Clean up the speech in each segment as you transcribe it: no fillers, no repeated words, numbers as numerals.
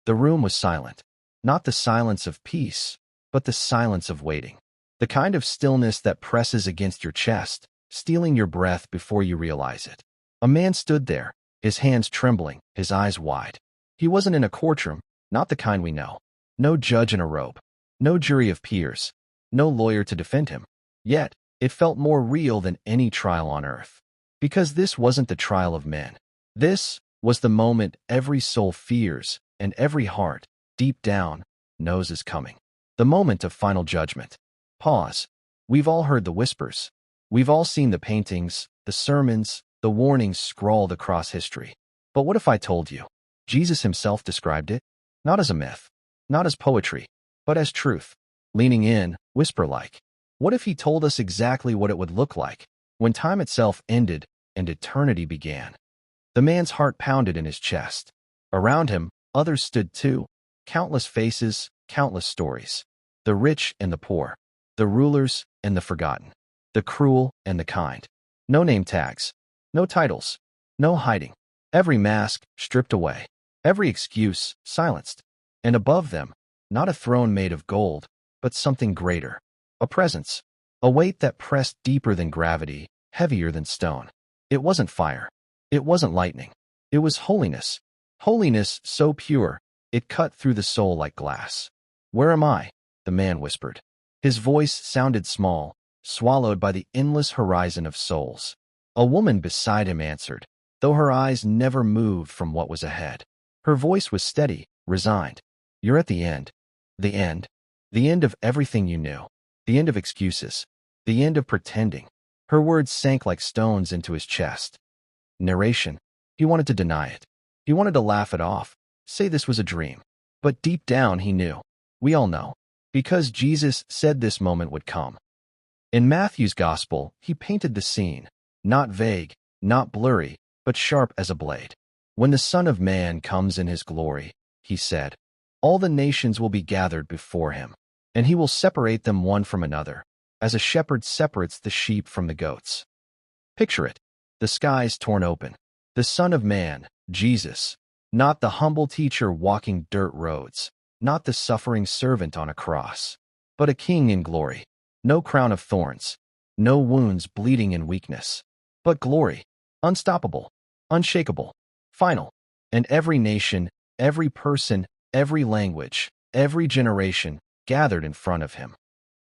The room was silent. Not the silence of peace, but the silence of waiting. The kind of stillness that presses against your chest, stealing your breath before you realize it. A man stood there, his hands trembling, his eyes wide. He wasn't in a courtroom, not the kind we know. No judge in a robe. No jury of peers. No lawyer to defend him. Yet, it felt more real than any trial on earth. Because this wasn't the trial of men. This was the moment every soul fears and every heart, deep down, knows is coming. The moment of final judgment. Pause. We've all heard the whispers. We've all seen the paintings, the sermons, the warnings scrawled across history. But what if I told you? Jesus himself described it, not as a myth, not as poetry, but as truth. Leaning in, whisper-like. What if he told us exactly what it would look like when time itself ended and eternity began? The man's heart pounded in his chest. Around him, others stood too. Countless faces, countless stories. The rich and the poor. The rulers and the forgotten. The cruel and the kind. No name tags. No titles. No hiding. Every mask stripped away. Every excuse silenced. And above them, not a throne made of gold, but something greater. A presence. A weight that pressed deeper than gravity, heavier than stone. It wasn't fire. It wasn't lightning. It was holiness. Holiness so pure, it cut through the soul like glass. "Where am I?" the man whispered. His voice sounded small, swallowed by the endless horizon of souls. A woman beside him answered, though her eyes never moved from what was ahead. Her voice was steady, resigned. "You're at the end. The end. The end of everything you knew. The end of excuses. The end of pretending." Her words sank like stones into his chest. Narration. He wanted to deny it. He wanted to laugh it off, say this was a dream. But deep down he knew. We all know. Because Jesus said this moment would come. In Matthew's Gospel, he painted the scene. Not vague, not blurry, but sharp as a blade. When the Son of Man comes in his glory, he said, all the nations will be gathered before him, and he will separate them one from another, as a shepherd separates the sheep from the goats. Picture it. The skies torn open. The Son of Man, Jesus, not the humble teacher walking dirt roads, not the suffering servant on a cross, but a king in glory. No crown of thorns, no wounds bleeding in weakness, but glory, unstoppable, unshakable, final. And every nation, every person, every language, every generation gathered in front of him.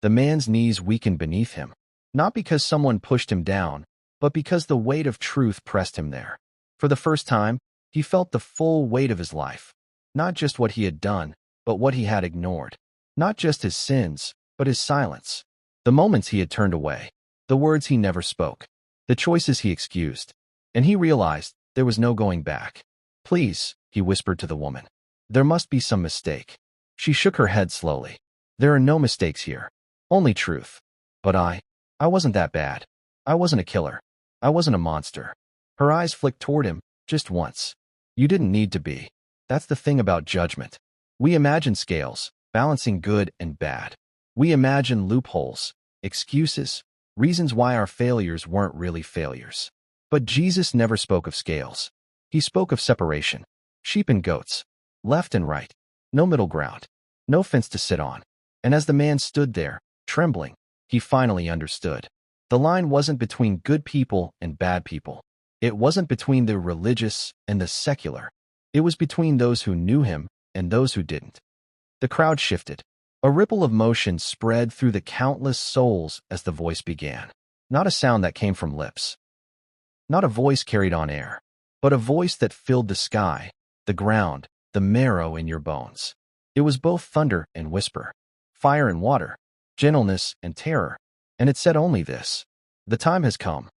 The man's knees weakened beneath him, not because someone pushed him down, but because the weight of truth pressed him there. For the first time, he felt the full weight of his life, not just what he had done, but what he had ignored, not just his sins, but his silence, the moments he had turned away, the words he never spoke, the choices he excused, and he realized there was no going back. "Please," he whispered to the woman. "There must be some mistake." She shook her head slowly. "There are no mistakes here, only truth. But I wasn't that bad. I wasn't a killer. I wasn't a monster." Her eyes flicked toward him, just once. "You didn't need to be. That's the thing about judgment. We imagine scales, balancing good and bad. We imagine loopholes, excuses, reasons why our failures weren't really failures. But Jesus never spoke of scales. He spoke of separation. Sheep and goats. Left and right. No middle ground. No fence to sit on." And as the man stood there, trembling, he finally understood. The line wasn't between good people and bad people. It wasn't between the religious and the secular. It was between those who knew him and those who didn't. The crowd shifted. A ripple of motion spread through the countless souls as the voice began. Not a sound that came from lips. Not a voice carried on air, but a voice that filled the sky, the ground, the marrow in your bones. It was both thunder and whisper, fire and water, gentleness and terror, and it said only this: the time has come.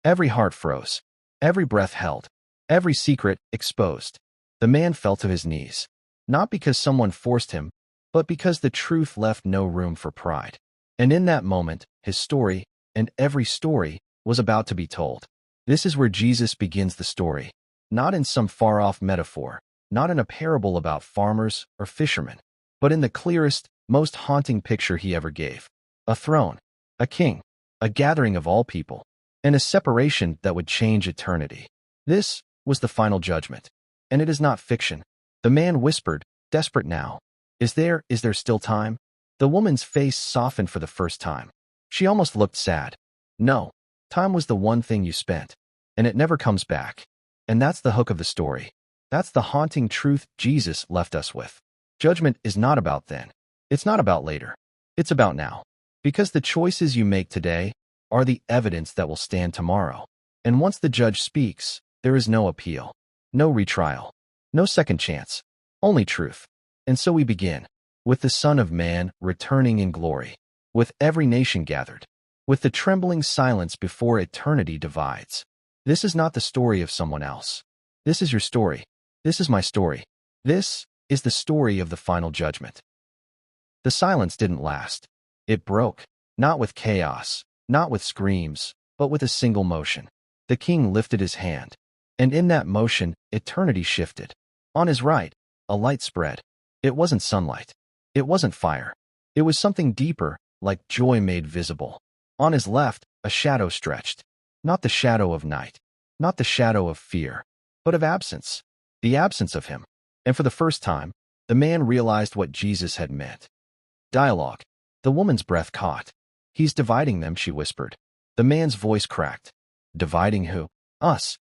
Every heart froze, every breath held, every secret exposed. The man fell to his knees, not because someone forced him, but because the truth left no room for pride. And in that moment, his story, and every story, was about to be told. This is where Jesus begins the story, not in some far-off metaphor, not in a parable about farmers or fishermen, but in the clearest, most haunting picture he ever gave. A throne, a king, a gathering of all people, and a separation that would change eternity. This was the final judgment. And it is not fiction. The man whispered, desperate now. Is there still time? The woman's face softened for the first time. She almost looked sad. No, time was the one thing you spent, and it never comes back. And that's the hook of the story. That's the haunting truth Jesus left us with. Judgment is not about then. It's not about later. It's about now. Because the choices you make today are the evidence that will stand tomorrow. And once the judge speaks, there is no appeal, no retrial, no second chance, only truth. And so we begin, with the Son of Man returning in glory, with every nation gathered, with the trembling silence before eternity divides. This is not the story of someone else. This is your story. This is my story. This is the story of the final judgment. The silence didn't last. It broke, not with chaos, not with screams, but with a single motion. The king lifted his hand, and in that motion, eternity shifted. On his right, a light spread. It wasn't sunlight. It wasn't fire. It was something deeper, like joy made visible. On his left, a shadow stretched. Not the shadow of night, not the shadow of fear, but of absence. The absence of him. And for the first time, the man realized what Jesus had meant. Dialogue. The woman's breath caught. He's dividing them, she whispered. The man's voice cracked. Dividing who? Us.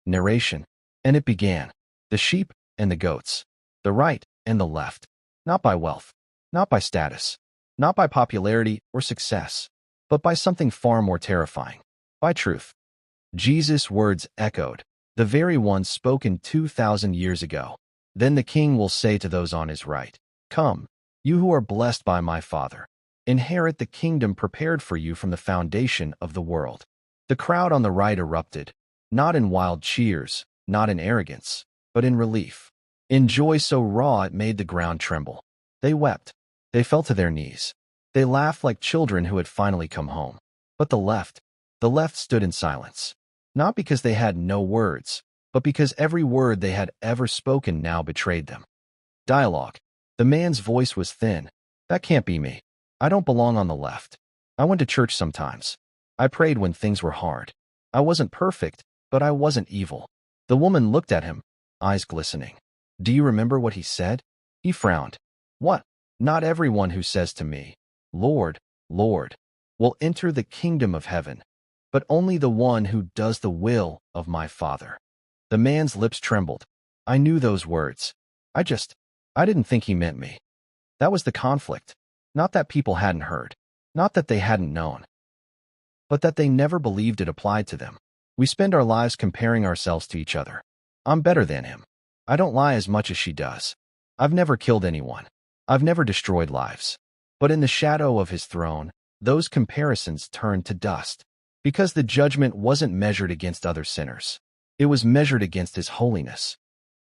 Narration. And it began. The sheep and the goats. The right and the left. Not by wealth. Not by status. Not by popularity or success. But by something far more terrifying. By truth. Jesus' words echoed. The very ones spoken 2,000 years ago. Then the king will say to those on his right, "Come, you who are blessed by my Father. Inherit the kingdom prepared for you from the foundation of the world." The crowd on the right erupted, not in wild cheers, not in arrogance, but in relief. In joy so raw it made the ground tremble. They wept. They fell to their knees. They laughed like children who had finally come home. But the left stood in silence. Not because they had no words, but because every word they had ever spoken now betrayed them. Dialogue. The man's voice was thin. That can't be me. I don't belong on the left. I went to church sometimes. I prayed when things were hard. I wasn't perfect, but I wasn't evil. The woman looked at him, eyes glistening. Do you remember what he said? He frowned. What? Not everyone who says to me, "Lord, Lord," will enter the kingdom of heaven, but only the one who does the will of my Father. The man's lips trembled. I knew those words. I didn't think he meant me. That was the conflict. Not that people hadn't heard. Not that they hadn't known. But that they never believed it applied to them. We spend our lives comparing ourselves to each other. I'm better than him. I don't lie as much as she does. I've never killed anyone. I've never destroyed lives. But in the shadow of his throne, those comparisons turned to dust. Because the judgment wasn't measured against other sinners. It was measured against his holiness.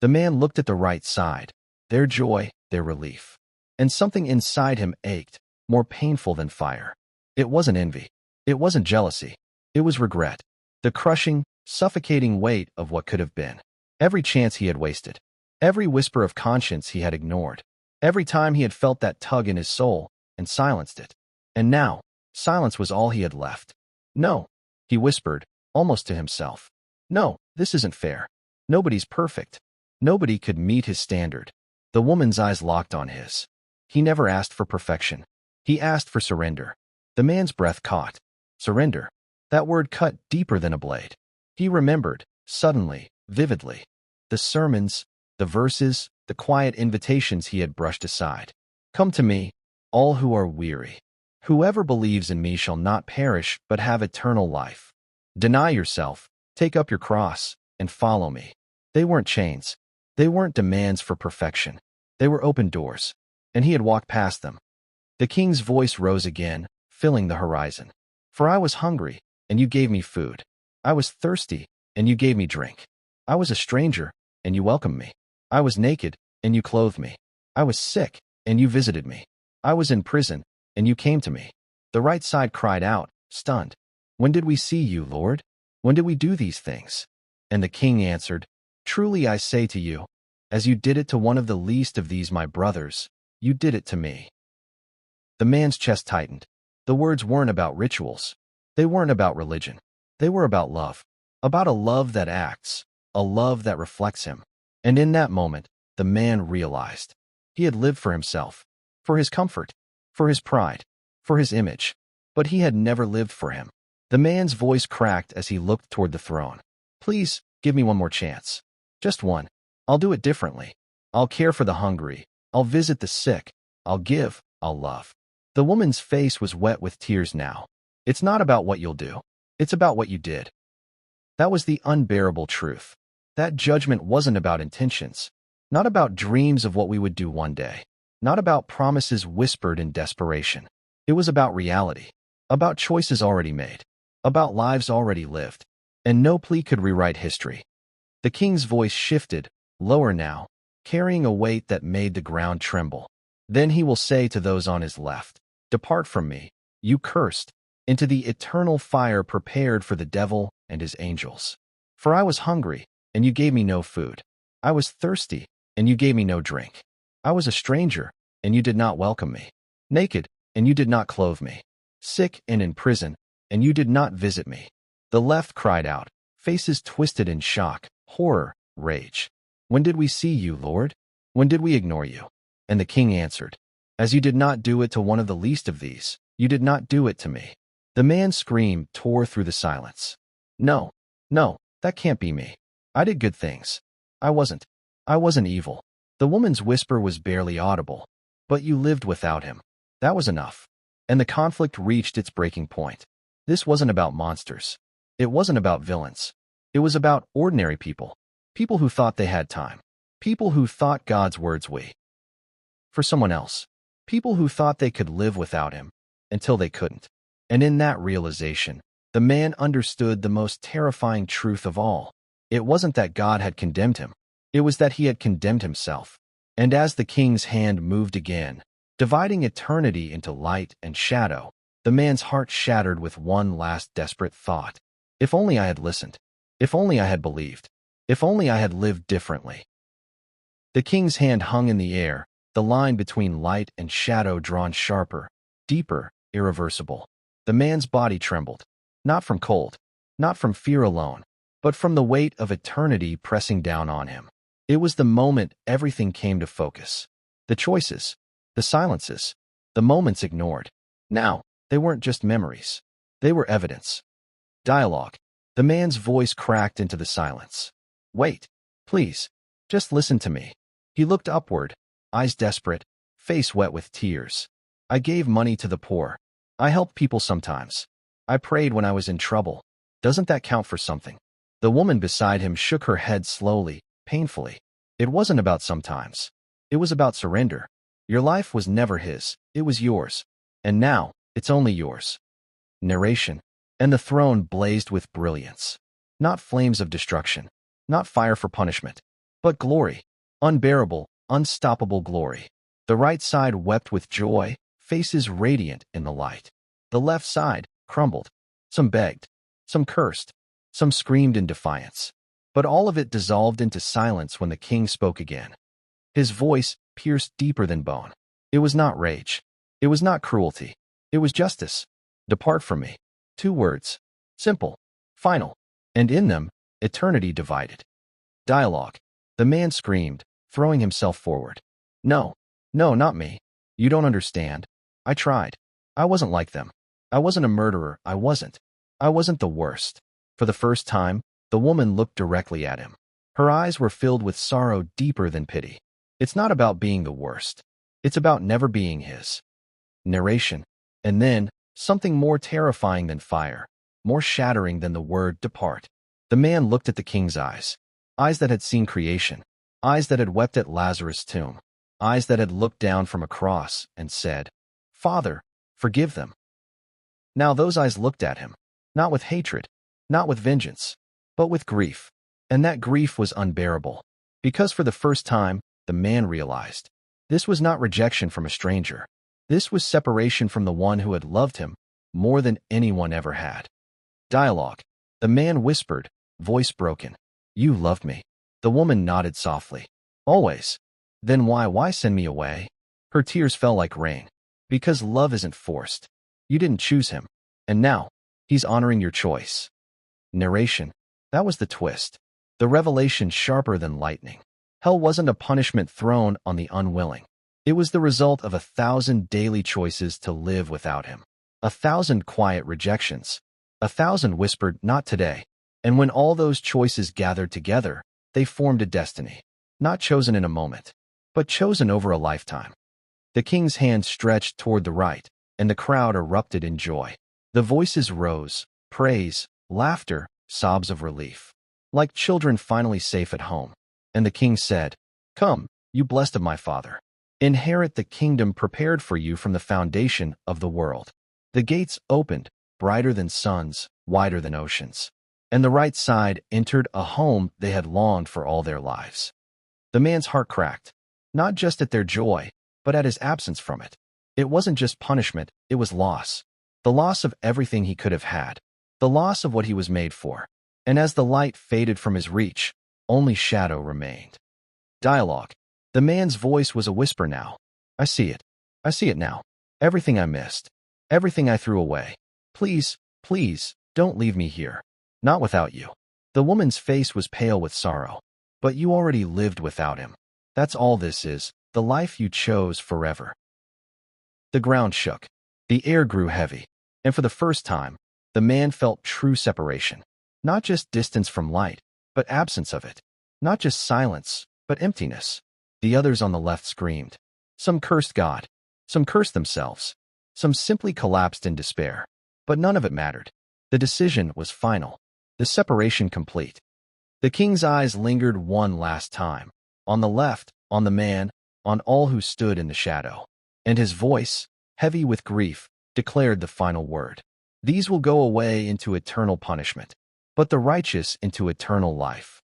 The man looked at the right side, their joy, their relief. And something inside him ached, more painful than fire. It wasn't envy. It wasn't jealousy. It was regret. The crushing, suffocating weight of what could have been. Every chance he had wasted. Every whisper of conscience he had ignored. Every time he had felt that tug in his soul and silenced it. And now, silence was all he had left. No, he whispered, almost to himself. No, this isn't fair. Nobody's perfect. Nobody could meet his standard. The woman's eyes locked on his. He never asked for perfection. He asked for surrender. The man's breath caught. Surrender. That word cut deeper than a blade. He remembered, suddenly, vividly. The sermons, the verses, the quiet invitations he had brushed aside. Come to me, all who are weary. Whoever believes in me shall not perish but have eternal life. Deny yourself, take up your cross, and follow me. They weren't chains. They weren't demands for perfection. They were open doors, and he had walked past them. The king's voice rose again, filling the horizon. For I was hungry, and you gave me food. I was thirsty, and you gave me drink. I was a stranger, and you welcomed me. I was naked, and you clothed me. I was sick, and you visited me. I was in prison, and you came to me. The right side cried out, stunned. When did we see you, Lord? When did we do these things? And the king answered, Truly I say to you, as you did it to one of the least of these my brothers, you did it to me. The man's chest tightened. The words weren't about rituals. They weren't about religion. They were about love. About a love that acts, a love that reflects him. And in that moment, the man realized. He had lived for himself, for his comfort, for his pride, for his image, but he had never lived for him. The man's voice cracked as he looked toward the throne. Please, give me one more chance. Just one. I'll do it differently. I'll care for the hungry. I'll visit the sick. I'll give. I'll love. The woman's face was wet with tears now. It's not about what you'll do. It's about what you did. That was the unbearable truth. That judgment wasn't about intentions, not about dreams of what we would do one day, not about promises whispered in desperation. It was about reality, about choices already made, about lives already lived, and no plea could rewrite history. The king's voice shifted, lower now, carrying a weight that made the ground tremble. Then he will say to those on his left, "Depart from me, you cursed, into the eternal fire prepared for the devil and his angels. For I was hungry, and you gave me no food. I was thirsty, and you gave me no drink. I was a stranger, and you did not welcome me. Naked, and you did not clothe me. Sick and in prison, and you did not visit me." The left cried out, faces twisted in shock, horror, rage. "When did we see you, Lord? When did we ignore you?" And the king answered, "As you did not do it to one of the least of these, you did not do it to me." The man's scream tore through the silence. No, no, that can't be me. I did good things. I wasn't evil." The woman's whisper was barely audible. "But you lived without him. That was enough." And the conflict reached its breaking point. This wasn't about monsters. It wasn't about villains. It was about ordinary people. People who thought they had time. People who thought God's words wait for someone else. People who thought they could live without him until they couldn't. And in that realization, the man understood the most terrifying truth of all. It wasn't that God had condemned him. It was that he had condemned himself. And as the king's hand moved again, dividing eternity into light and shadow, the man's heart shattered with one last desperate thought. If only I had listened. If only I had believed. If only I had lived differently. The king's hand hung in the air, the line between light and shadow drawn sharper, deeper, irreversible. The man's body trembled, not from cold, not from fear alone, but from the weight of eternity pressing down on him. It was the moment everything came to focus. The choices, the silences, the moments ignored. Now, they weren't just memories. They were evidence. Dialogue. The man's voice cracked into the silence. "Wait, please, just listen to me." He looked upward, eyes desperate, face wet with tears. "I gave money to the poor. I helped people sometimes. I prayed when I was in trouble. Doesn't that count for something?" The woman beside him shook her head slowly, painfully. It wasn't about sometimes. It was about surrender. Your life was never his. It was yours. And now, it's only yours. Narration. And the throne blazed with brilliance. Not flames of destruction. Not fire for punishment. But glory. Unbearable, unstoppable glory. The right side wept with joy, faces radiant in the light. The left side crumbled. Some begged. Some cursed. Some screamed in defiance. But all of it dissolved into silence when the king spoke again. His voice pierced deeper than bone. It was not rage. It was not cruelty. It was justice. "Depart from me." 2 words. Simple. Final. And in them, eternity divided. Dialogue. The man screamed, throwing himself forward. "No, no, not me. You don't understand. I tried. I wasn't like them. I wasn't a murderer. I wasn't the worst." For the first time, the woman looked directly at him. Her eyes were filled with sorrow deeper than pity. It's not about being the worst. It's about never being his. Narration. And then, something more terrifying than fire, more shattering than the word "depart." The man looked at the king's eyes. Eyes that had seen creation. Eyes that had wept at Lazarus' tomb. Eyes that had looked down from a cross and said, "Father, forgive them." Now those eyes looked at him, not with hatred, not with vengeance, but with grief. And that grief was unbearable, because for the first time, the man realized this was not rejection from a stranger. This was separation from the one who had loved him more than anyone ever had. Dialogue. The man whispered, voice broken, "You loved me." The woman nodded softly. "Always." "Then why send me away?" Her tears fell like rain. "Because love isn't forced. You didn't choose him. And now, he's honoring your choice." Narration. That was the twist. The revelation sharper than lightning. Hell wasn't a punishment thrown on the unwilling. It was the result of 1,000 daily choices to live without him. 1,000 quiet rejections. 1,000 whispered, "Not today." And when all those choices gathered together, they formed a destiny. Not chosen in a moment, but chosen over a lifetime. The king's hand stretched toward the right, and the crowd erupted in joy. The voices rose, praise, laughter, sobs of relief. Like children finally safe at home. And the king said, "Come, you blessed of my father. Inherit the kingdom prepared for you from the foundation of the world." The gates opened, brighter than suns, wider than oceans. And the right side entered a home they had longed for all their lives. The man's heart cracked, not just at their joy, but at his absence from it. It wasn't just punishment, it was loss. The loss of everything he could have had. The loss of what he was made for. And as the light faded from his reach, only shadow remained. Dialogue. The man's voice was a whisper now. "I see it. I see it now. Everything I missed. Everything I threw away. Please, please, don't leave me here. Not without you." The woman's face was pale with sorrow. "But you already lived without him. That's all this is, the life you chose forever." The ground shook. The air grew heavy. And for the first time, the man felt true separation. Not just distance from light, but absence of it. Not just silence, but emptiness. The others on the left screamed. Some cursed God. Some cursed themselves. Some simply collapsed in despair. But none of it mattered. The decision was final. The separation complete. The king's eyes lingered one last time. On the left, on the man, on all who stood in the shadow. And his voice, heavy with grief, declared the final word. "These will go away into eternal punishment, but the righteous into eternal life."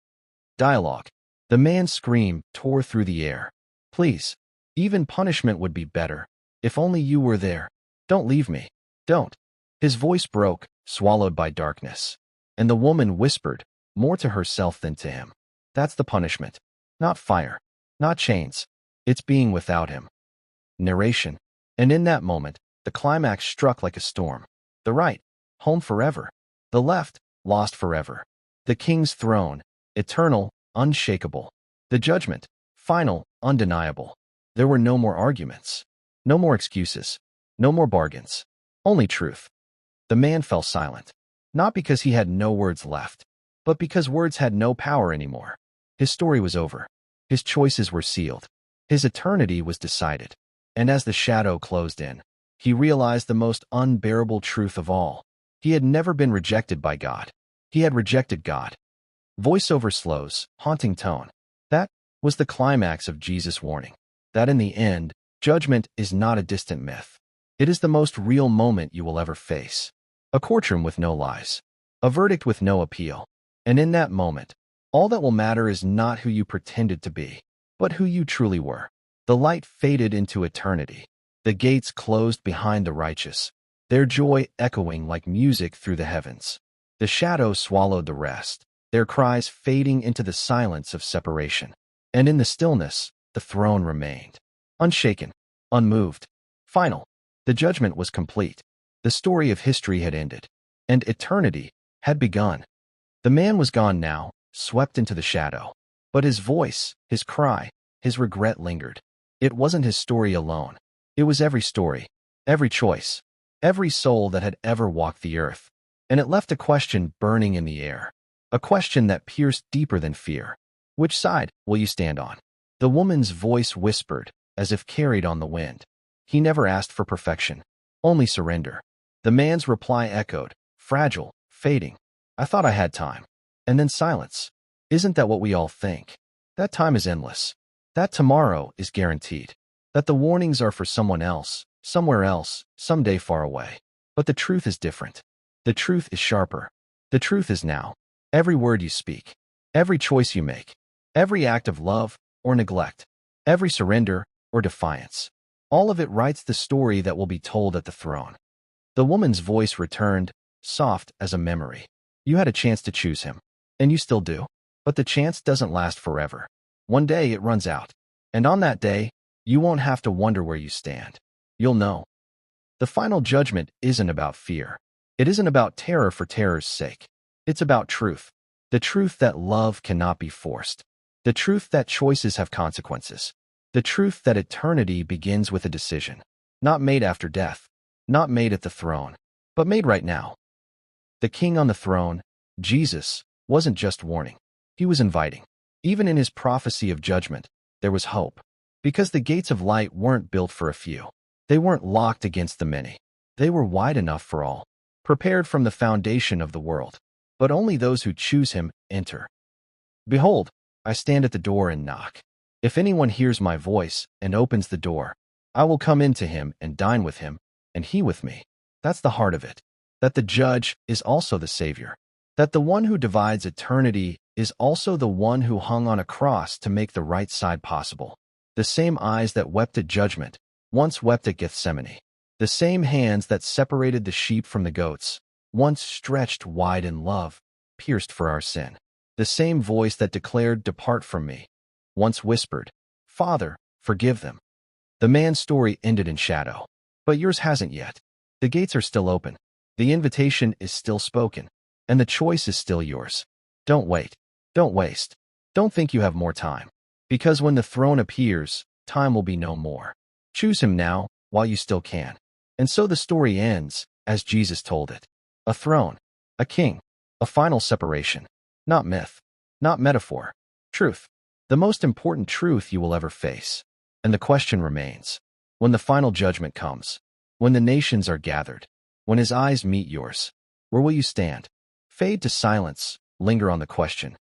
Dialogue. The man's scream tore through the air. "Please, even punishment would be better. If only you were there. Don't leave me. Don't." His voice broke, swallowed by darkness. And the woman whispered, more to herself than to him. "That's the punishment. Not fire. Not chains. It's being without him." Narration. And in that moment, the climax struck like a storm. The right, home forever. The left, lost forever. The king's throne, eternal, unshakable. The judgment, final, undeniable. There were no more arguments. No more excuses. No more bargains. Only truth. The man fell silent. Not because he had no words left, but because words had no power anymore. His story was over. His choices were sealed. His eternity was decided. And as the shadow closed in, he realized the most unbearable truth of all. He had never been rejected by God. He had rejected God. Voiceover slows, haunting tone. That was the climax of Jesus' warning. That in the end, judgment is not a distant myth. It is the most real moment you will ever face. A courtroom with no lies. A verdict with no appeal. And in that moment, all that will matter is not who you pretended to be, but who you truly were. The light faded into eternity. The gates closed behind the righteous, their joy echoing like music through the heavens. The shadow swallowed the rest, their cries fading into the silence of separation. And in the stillness, the throne remained. Unshaken, unmoved, final. The judgment was complete. The story of history had ended, and eternity had begun. The man was gone now, swept into the shadow. But his voice, his cry, his regret lingered. It wasn't his story alone. It was every story, every choice, every soul that had ever walked the earth. And it left a question burning in the air. A question that pierced deeper than fear. Which side will you stand on? The woman's voice whispered, as if carried on the wind. He never asked for perfection, only surrender. The man's reply echoed, fragile, fading. "I thought I had time." And then silence. Isn't that what we all think? That time is endless. That tomorrow is guaranteed. That the warnings are for someone else, somewhere else, someday far away. But the truth is different. The truth is sharper. The truth is now. Every word you speak, every choice you make, every act of love or neglect, every surrender or defiance, all of it writes the story that will be told at the throne. The woman's voice returned, soft as a memory. You had a chance to choose him, and you still do. But the chance doesn't last forever. One day it runs out. And on that day, you won't have to wonder where you stand. You'll know. The final judgment isn't about fear. It isn't about terror for terror's sake. It's about truth. The truth that love cannot be forced. The truth that choices have consequences. The truth that eternity begins with a decision. Not made after death. Not made at the throne. But made right now. The king on the throne, Jesus, wasn't just warning. He was inviting. Even in his prophecy of judgment, there was hope. Because the gates of light weren't built for a few. They weren't locked against the many. They were wide enough for all. Prepared from the foundation of the world. But only those who choose him enter. Behold, I stand at the door and knock. If anyone hears my voice and opens the door, I will come in to him and dine with him, and he with me. That's the heart of it. That the judge is also the Savior. That the one who divides eternity is also the one who hung on a cross to make the right side possible. The same eyes that wept at judgment once wept at Gethsemane. The same hands that separated the sheep from the goats once stretched wide in love, pierced for our sin. The same voice that declared, "Depart from me," once whispered, "Father, forgive them." The man's story ended in shadow. But yours hasn't yet. The gates are still open. The invitation is still spoken. And the choice is still yours. Don't wait. Don't waste. Don't think you have more time. Because when the throne appears, time will be no more. Choose him now, while you still can. And so the story ends, as Jesus told it. A throne. A king. A final separation. Not myth. Not metaphor. Truth. The most important truth you will ever face. And the question remains. When the final judgment comes, when the nations are gathered, when his eyes meet yours, where will you stand? Fade to silence, linger on the question.